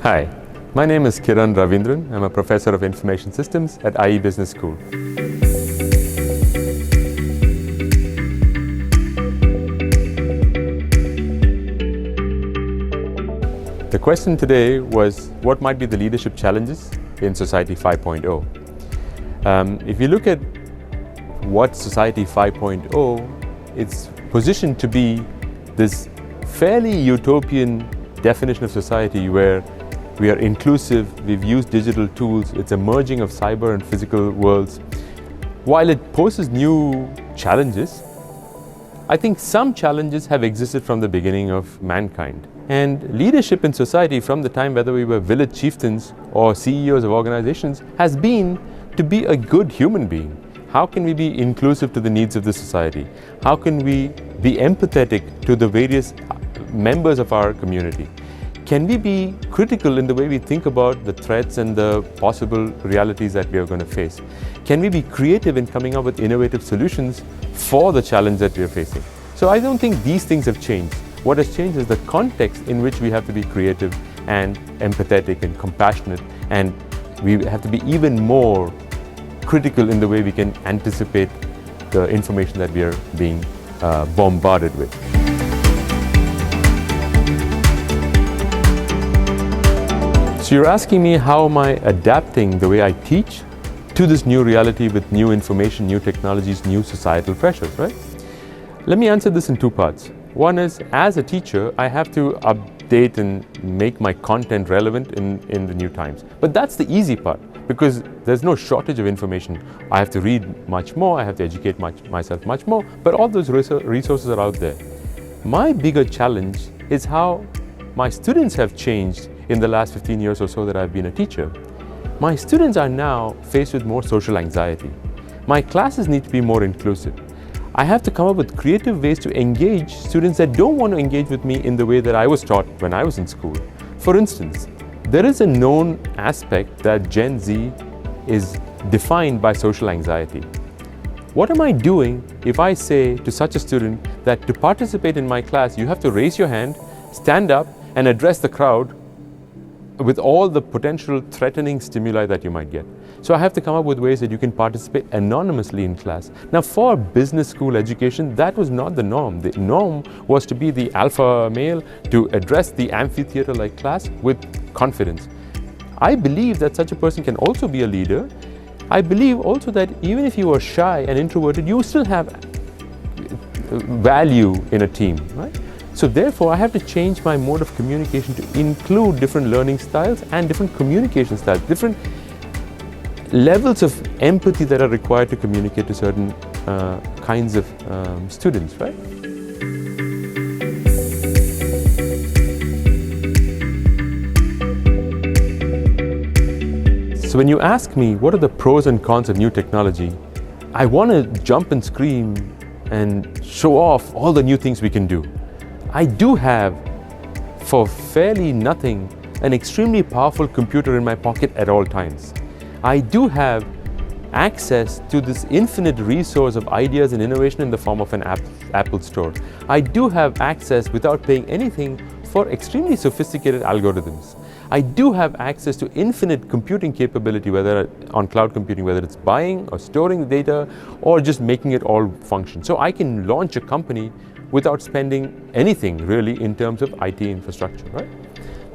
Hi, my name is Kiron RAVINDRAN. I'm a professor of information systems at IE Business School. The question today was, what might be the leadership challenges in Society 5.0? If you look at what Society 5.0, it's positioned to be this fairly utopian definition of society where we are inclusive, we've used digital tools, it's a merging of cyber and physical worlds. While it poses new challenges, I think some challenges have existed from the beginning of mankind. And leadership in society from the time whether we were village chieftains or CEOs of organizations has been to be a good human being. How can we be inclusive to the needs of the society? How can we be empathetic to the various members of our community? Can we be critical in the way we think about the threats and the possible realities that we are going to face? Can we be creative in coming up with innovative solutions for the challenge that we are facing? So I don't think these things have changed. What has changed is the context in which we have to be creative and empathetic and compassionate, and we have to be even more critical in the way we can anticipate the information that we are being bombarded with. So you're asking me how am I adapting the way I teach to this new reality with new information, new technologies, new societal pressures, right? Let me answer this in two parts. One is, as a teacher, I have to update and make my content relevant in the new times. But that's the easy part, because there's no shortage of information. I have to read much more, I have to educate myself much more, but all those resources are out there. My bigger challenge is how my students have changed in the last 15 years or so that I've been a teacher. My students are now faced with more social anxiety. My classes need to be more inclusive. I have to come up with creative ways to engage students that don't want to engage with me in the way that I was taught when I was in school. For instance, there is a known aspect that Gen Z is defined by social anxiety. What am I doing if I say to such a student that to participate in my class, you have to raise your hand, stand up, and address the crowd with all the potential threatening stimuli that you might get? So I have to come up with ways that you can participate anonymously in class. Now, for business school education, that was not the norm. The norm was to be the alpha male, to address the amphitheater-like class with confidence. I believe that such a person can also be a leader. I believe also that even if you are shy and introverted, you still have value in a team, right? So therefore, I have to change my mode of communication to include different learning styles and different communication styles, different levels of empathy that are required to communicate to certain kinds of students, right? So when you ask me, what are the pros and cons of new technology? I want to jump and scream and show off all the new things we can do. I do have, for fairly nothing, an extremely powerful computer in my pocket at all times. I do have access to this infinite resource of ideas and innovation in the form of an Apple Store. I do have access without paying anything for extremely sophisticated algorithms. I do have access to infinite computing capability, whether on cloud computing, whether it's buying or storing the data or just making it all function. So I can launch a company without spending anything really in terms of IT infrastructure, right?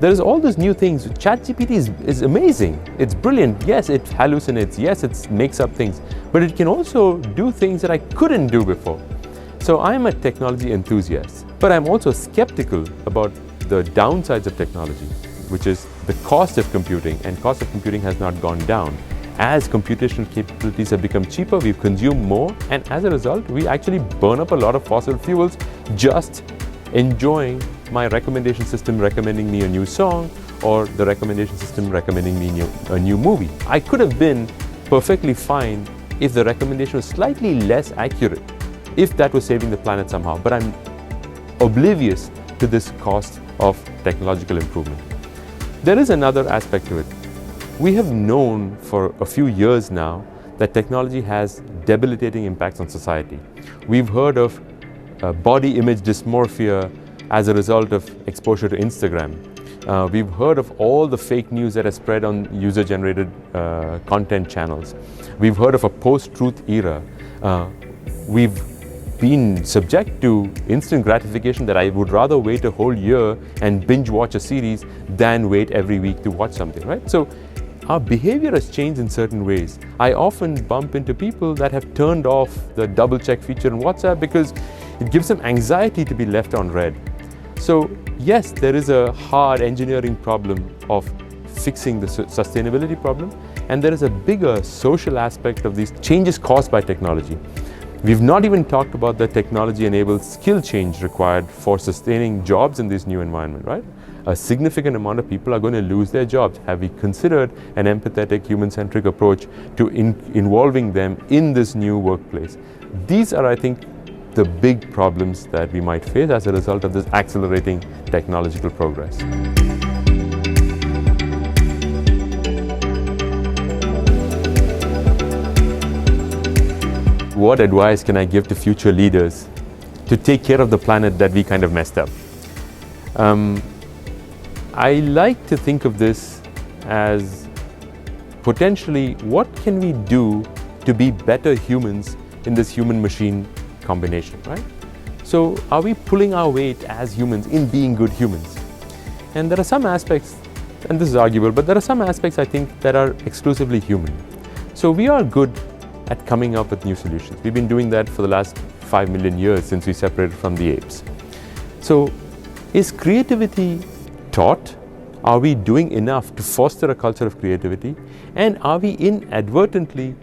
There's all these new things. ChatGPT is amazing. It's brilliant. Yes, it hallucinates. Yes, it makes up things, but it can also do things that I couldn't do before. So I'm a technology enthusiast, but I'm also skeptical about the downsides of technology, which is the cost of computing, and cost of computing has not gone down. As computational capabilities have become cheaper, we've consumed more, and as a result, we actually burn up a lot of fossil fuels just enjoying my recommendation system recommending me a new song or the recommendation system recommending me a new movie. I could have been perfectly fine if the recommendation was slightly less accurate, if that was saving the planet somehow, but I'm oblivious to this cost of technological improvement. There is another aspect to it. We have known for a few years now that technology has debilitating impacts on society. We've heard of body image dysmorphia as a result of exposure to Instagram. We've heard of all the fake news that has spread on user-generated content channels. We've heard of a post-truth era. We've been subject to instant gratification that I would rather wait a whole year and binge watch a series than wait every week to watch something, right? So our behavior has changed in certain ways. I often bump into people that have turned off the double check feature in WhatsApp because it gives them anxiety to be left on red. So yes, there is a hard engineering problem of fixing the sustainability problem, and there is a bigger social aspect of these changes caused by technology. We've not even talked about the technology-enabled skill change required for sustaining jobs in this new environment, right? A significant amount of people are going to lose their jobs. Have we considered an empathetic, human-centric approach to involving them in this new workplace? These are, I think, the big problems that we might face as a result of this accelerating technological progress. What advice can I give to future leaders to take care of the planet that we kind of messed up? I like to think of this as potentially what can we do to be better humans in this human-machine combination, right? So are we pulling our weight as humans in being good humans? And there are some aspects, and this is arguable, but there are some aspects I think that are exclusively human. So we are good at coming up with new solutions. We've been doing that for the last 5 million years since we separated from the apes. So is creativity taught? Are we doing enough to foster a culture of creativity? And are we inadvertently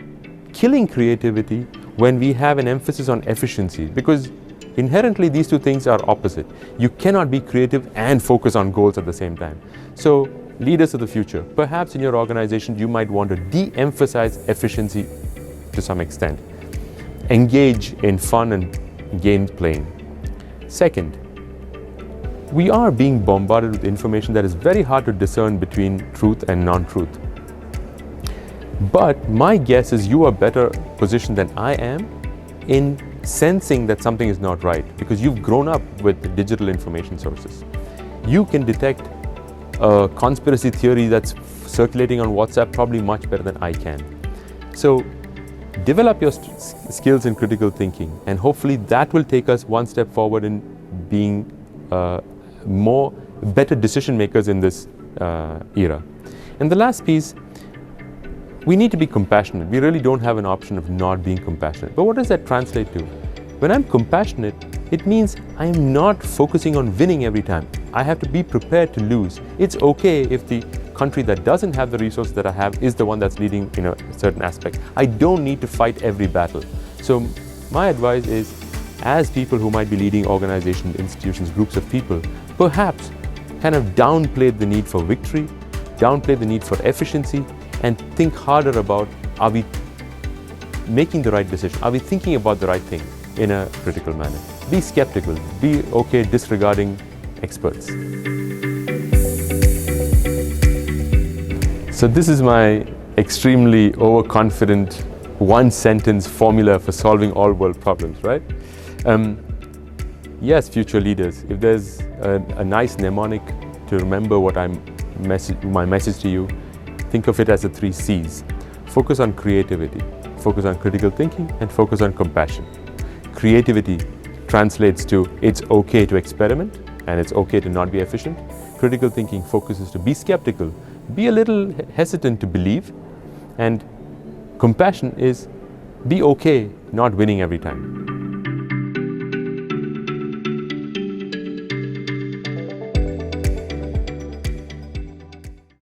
killing creativity when we have an emphasis on efficiency? Because inherently these two things are opposite. You cannot be creative and focus on goals at the same time. So leaders of the future, perhaps in your organization you might want to de-emphasize efficiency to some extent. Engage in fun and game playing. Second, we are being bombarded with information that is very hard to discern between truth and non-truth. But my guess is you are better positioned than I am in sensing that something is not right because you've grown up with digital information sources. You can detect a conspiracy theory that's circulating on WhatsApp probably much better than I can. So develop your skills in critical thinking, and hopefully that will take us one step forward in being better decision makers in this era. And the last piece, we need to be compassionate. We really don't have an option of not being compassionate. But what does that translate to? When I'm compassionate, it means I'm not focusing on winning every time. I have to be prepared to lose. It's okay if the country that doesn't have the resources that I have is the one that's leading in a certain aspect. I don't need to fight every battle. So my advice is, as people who might be leading organizations, institutions, groups of people, perhaps kind of downplay the need for victory, downplay the need for efficiency, and think harder about, are we making the right decision? Are we thinking about the right thing in a critical manner? Be skeptical, be okay disregarding experts. So this is my extremely overconfident one-sentence formula for solving all world problems, right? Yes, future leaders, if there's a nice mnemonic to remember what my message to you, think of it as the 3 C's. Focus on creativity, focus on critical thinking, and focus on compassion. Creativity translates to it's okay to experiment and it's okay to not be efficient. Critical thinking focuses to be skeptical, be a little hesitant to believe, and compassion is be okay not winning every time.